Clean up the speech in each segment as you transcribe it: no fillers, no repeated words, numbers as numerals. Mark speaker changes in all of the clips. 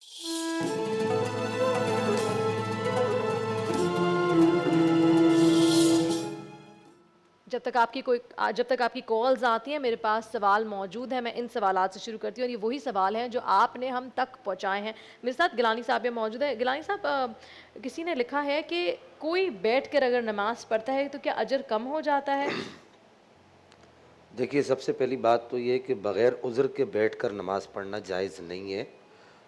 Speaker 1: جب تک آپ کی کالز آتی ہیں میرے پاس سوال موجود ہے، میں ان سوالات سے شروع کرتی ہوں اور یہ وہی سوال ہیں جو آپ نے ہم تک پہنچائے ہیں۔ میرے ساتھ گیلانی صاحب بھی موجود ہیں۔ گیلانی صاحب، کسی نے لکھا ہے کہ کوئی بیٹھ کر اگر نماز پڑھتا ہے تو کیا اجر کم ہو جاتا ہے؟
Speaker 2: دیکھیے، سب سے پہلی بات تو یہ کہ بغیر عذر کے بیٹھ کر نماز پڑھنا جائز نہیں ہے۔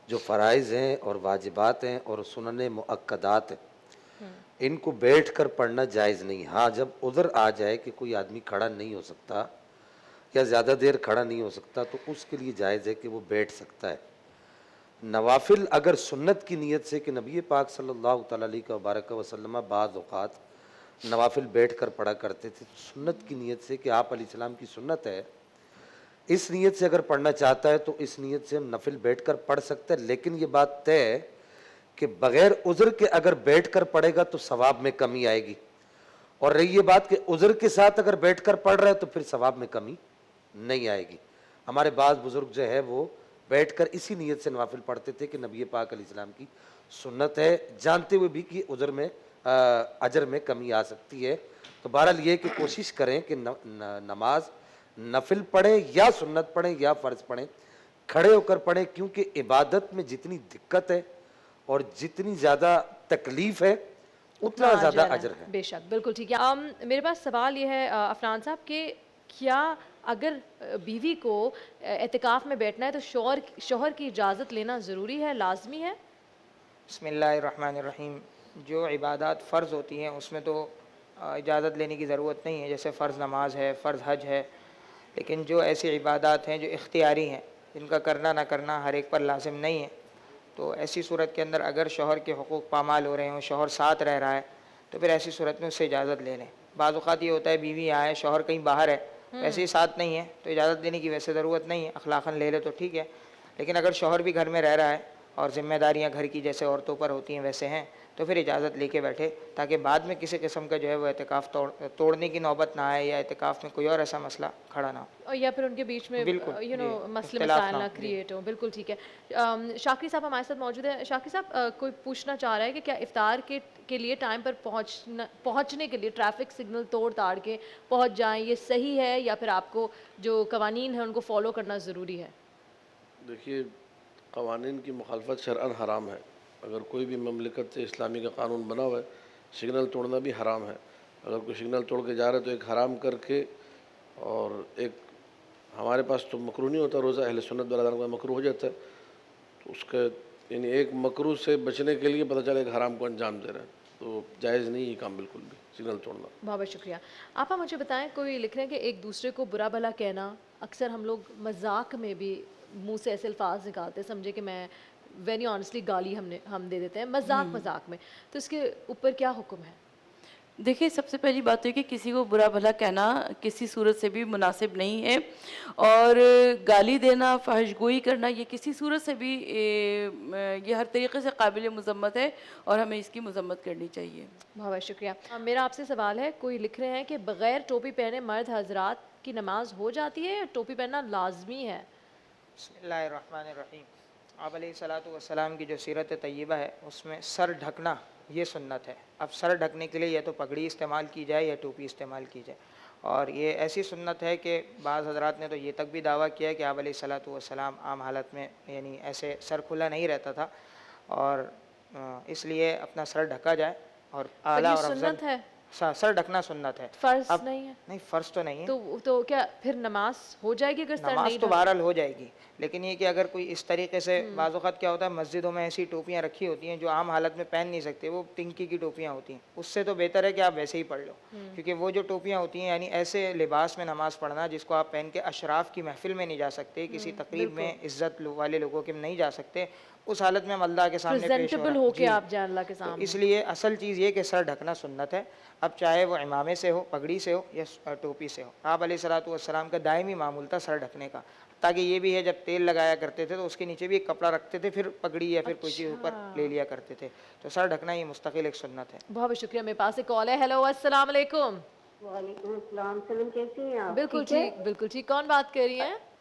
Speaker 2: جو فرائض ہیں اور واجبات ہیں اور سنن مؤکدات ہیں، ان کو بیٹھ کر پڑھنا جائز نہیں۔ ہاں، جب عذر آ جائے کہ کوئی آدمی کھڑا نہیں ہو سکتا یا زیادہ دیر کھڑا نہیں ہو سکتا تو اس کے لیے جائز ہے کہ وہ بیٹھ سکتا ہے۔ نوافل اگر سنت کی نیت سے کہ نبی پاک صلی اللہ تعالیٰ علیہ وبارک وسلم بعض اوقات نوافل بیٹھ کر پڑھا کرتے تھے، تو سنت کی نیت سے کہ آپ علیہ السلام کی سنت ہے، اس نیت سے اگر پڑھنا چاہتا ہے تو اس نیت سے نفل بیٹھ کر پڑھ سکتا ہے۔ لیکن یہ بات طے ہے کہ بغیر عذر کے اگر بیٹھ کر پڑھے گا تو ثواب میں کمی آئے گی، اور رہی یہ بات کہ عذر کے ساتھ اگر بیٹھ کر پڑھ رہا ہے تو پھر ثواب میں کمی نہیں آئے گی۔ ہمارے بعض بزرگ جو ہے وہ بیٹھ کر اسی نیت سے نوافل پڑھتے تھے کہ نبی پاک علیہ السلام کی سنت ہے، جانتے ہوئے بھی کہ عذر میں اجر میں کمی آ سکتی ہے۔ تو بہرحال یہ کہ کوشش کریں کہ نماز نفل پڑھیں یا سنت پڑھیں یا فرض پڑھیں، کھڑے ہو کر پڑھیں، کیونکہ عبادت میں جتنی دقت ہے اور جتنی زیادہ تکلیف ہے اتنا زیادہ اجر ہے۔
Speaker 1: بے شک، بالکل ٹھیک ہے۔ میرے پاس سوال یہ ہے عفنان صاحب کہ کیا اگر بیوی کو اعتکاف میں بیٹھنا ہے تو شوہر کی اجازت لینا ضروری ہے، لازمی ہے؟
Speaker 3: بسم اللہ الرحمن الرحیم۔ جو عبادات فرض ہوتی ہیں اس میں تو اجازت لینے کی ضرورت نہیں ہے، جیسے فرض نماز ہے، فرض حج ہے۔ لیکن جو ایسی عبادات ہیں جو اختیاری ہیں، جن کا کرنا نہ کرنا ہر ایک پر لازم نہیں ہے، تو ایسی صورت کے اندر اگر شوہر کے حقوق پامال ہو رہے ہیں، شوہر ساتھ رہ رہا ہے، تو پھر ایسی صورت میں اس سے اجازت لے لیں۔ بعض اوقات یہ ہوتا ہے بیوی یہاں ہے، شوہر کہیں باہر ہے، ویسے ہی ساتھ نہیں ہے تو اجازت دینے کی ویسے ضرورت نہیں ہے، اخلاقاً لے لے تو ٹھیک ہے۔ لیکن اگر شوہر بھی گھر میں رہ رہا ہے اور ذمہ داریاں گھر کی جیسے عورتوں پر ہوتی ہیں ویسے ہیں، تو پھر اجازت لے کے بیٹھے، تاکہ بعد میں کسی قسم کا جو ہے وہ اعتکاف توڑنے کی نوبت نہ آئے، یا اعتکاف میں کوئی اور ایسا مسئلہ کھڑا نہ ہو،
Speaker 1: یا پھر ان کے بیچ میں
Speaker 3: بالکل جی
Speaker 1: مسئلے
Speaker 3: اختلاف
Speaker 1: مسائل نہ
Speaker 3: ہو جی۔
Speaker 1: کریٹ ہوں۔ بالکل ٹھیک ہے۔ شاکری صاحب ہمارے ساتھ موجود ہیں۔ شاکری صاحب، کوئی پوچھنا چاہ رہا ہے کہ کیا افطار کے لیے ٹائم پر پہنچنے کے لیے ٹریفک سگنل توڑ تاڑ کے پہنچ جائیں، یہ صحیح ہے یا پھر آپ کو جو قوانین ہیں ان کو فالو کرنا ضروری ہے؟
Speaker 4: دیکھیے، قوانین کی مخالفت شرعاً حرام ہے۔ اگر کوئی بھی مملکت سے اسلامی کا قانون بنا ہوا ہے، سگنل توڑنا بھی حرام ہے۔ اگر کوئی سگنل توڑ کے جا رہا ہے تو ایک حرام کر کے، اور ایک ہمارے پاس تو مکروہ نہیں ہوتا، روزہ اہل سنت برادران کا مکروہ ہو جاتا ہے، تو اس کا یعنی ایک مکروہ سے بچنے کے لیے پتہ چلا ایک حرام کو انجام دے رہا ہے، تو جائز نہیں یہ کام بالکل بھی، سگنل توڑنا۔
Speaker 1: بہت بہت شکریہ۔ آپا مجھے بتائیں، کوئی لکھ رہے ہیں کہ ایک دوسرے کو برا بھلا کہنا، اکثر ہم لوگ مذاق میں بھی منہ سے ایسے الفاظ نکالتے ہیں، سمجھے کہ میں ویری آنیسٹلی گالی ہم دے دیتے ہیں مذاق میں، تو اس کے اوپر کیا حکم ہے؟
Speaker 5: دیکھیے، سب سے پہلی بات ہے کہ کسی کو برا بھلا کہنا کسی صورت سے بھی مناسب نہیں ہے، اور گالی دینا، فحش گوئی کرنا، یہ کسی صورت سے بھی یہ ہر طریقے سے قابل مذمت ہے اور ہمیں اس کی مذمت کرنی چاہیے۔
Speaker 1: بہت بہت شکریہ۔ میرا آپ سے سوال ہے، کوئی لکھ رہے ہیں کہ بغیر ٹوپی پہنے مرد حضرات کی نماز ہو جاتی ہے یا ٹوپی پہننا لازمی ہے؟
Speaker 3: بسم اللہ الرحمن الرحیم۔ آپ علیہ الصلاۃ والسلام کی جو سیرت طیبہ ہے اس میں سر ڈھکنا یہ سنت ہے۔ اب سر ڈھکنے کے لیے یا تو پگڑی استعمال کی جائے یا ٹوپی استعمال کی جائے، اور یہ ایسی سنت ہے کہ بعض حضرات نے تو یہ تک بھی دعویٰ کیا ہے کہ آپ علیہ الصلاۃ والسلام عام حالت میں یعنی ایسے سر کھلا نہیں رہتا تھا، اور اس لیے اپنا سر ڈھکا جائے، اور اعلیٰ اور افضل
Speaker 1: سنت ہے،
Speaker 3: سر ڈھکنا سنت ہے۔
Speaker 1: فرض
Speaker 3: اب
Speaker 1: نہیں ہے؟
Speaker 3: نہیں، فرض تو نہیں ہے،
Speaker 1: تو کیا پھر نماز ہو جائے گی اگر سر
Speaker 3: نماز
Speaker 1: نہیں
Speaker 3: تو
Speaker 1: ڈھکا؟
Speaker 3: بہرحال ہو جائے گی، لیکن یہ کہ اگر کوئی اس طریقے سے، بعض اوقات کیا ہوتا ہے مسجدوں میں ایسی ٹوپیاں رکھی ہوتی ہیں جو عام حالت میں پہن نہیں سکتے، وہ ٹنکی کی ٹوپیاں ہوتی ہیں، اس سے تو بہتر ہے کہ آپ ویسے ہی پڑھ لو، کیونکہ وہ جو ٹوپیاں ہوتی ہیں یعنی ایسے لباس میں نماز پڑھنا جس کو آپ پہن کے اشراف کی محفل میں نہیں جا سکتے، کسی تقریب میں عزت والے لوگوں کے میں نہیں جا سکتے، اس حالت میں ہم اللہ کے سامنے پیش ہو رہے ہیں
Speaker 1: کے آپ جان اللہ کے
Speaker 3: تو
Speaker 1: سامنے،
Speaker 3: اس لیے اصل چیز یہ کہ سر ڈھکنا سنت ہے۔ اب چاہے وہ عمامے سے ہو، پگڑی سے ہو یا ٹوپی سے ہو، آپ علیہ الصلاۃ والسلام کا دائمی معمول تھا سر ڈھکنے کا، تاکہ یہ بھی ہے جب تیل لگایا کرتے تھے تو اس کے نیچے بھی ایک کپڑا رکھتے تھے، پھر پگڑی یا پھر کوئی چیز اوپر لے لیا کرتے تھے، تو سر ڈھکنا یہ مستقل ایک سنت ہے۔
Speaker 1: بہت بہت شکریہ۔ میرے پاس ایک کال ہے۔ ہیلو، السلام علیکم۔
Speaker 6: وعلیکم السلام، سلام، کیسی ہیں آپ؟
Speaker 1: بالکل
Speaker 6: ٹھیک ہے،
Speaker 1: ٹھیک، بالکل ٹھیک۔ کون بات کر رہی ہیں؟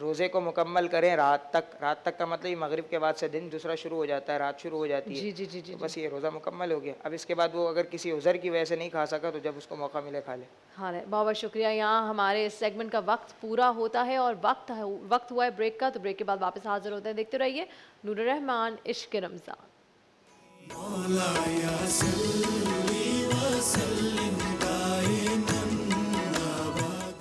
Speaker 3: روزے کو مکمل کریں رات تک کا مطلب یہ مغرب کے بعد سے دن دوسرا شروع ہو جاتا ہے، رات شروع ہو جاتی ہے،
Speaker 1: جی جی جی جی
Speaker 3: تو بس یہ روزہ مکمل ہو گیا. اب اس کے بعد وہ اگر کسی عذر کی وجہ سے نہیں کھا سکا تو جب اس کو موقع ملے کھا لے.
Speaker 1: ہاں بہت بہت شکریہ. یہاں ہمارے اس سیگمنٹ کا وقت پورا ہوتا ہے اور وقت ہوا ہے بریک کا، تو بریک کے بعد واپس حاضر ہوتے ہیں. دیکھتے رہیے نور الرحمان عشق رمضان.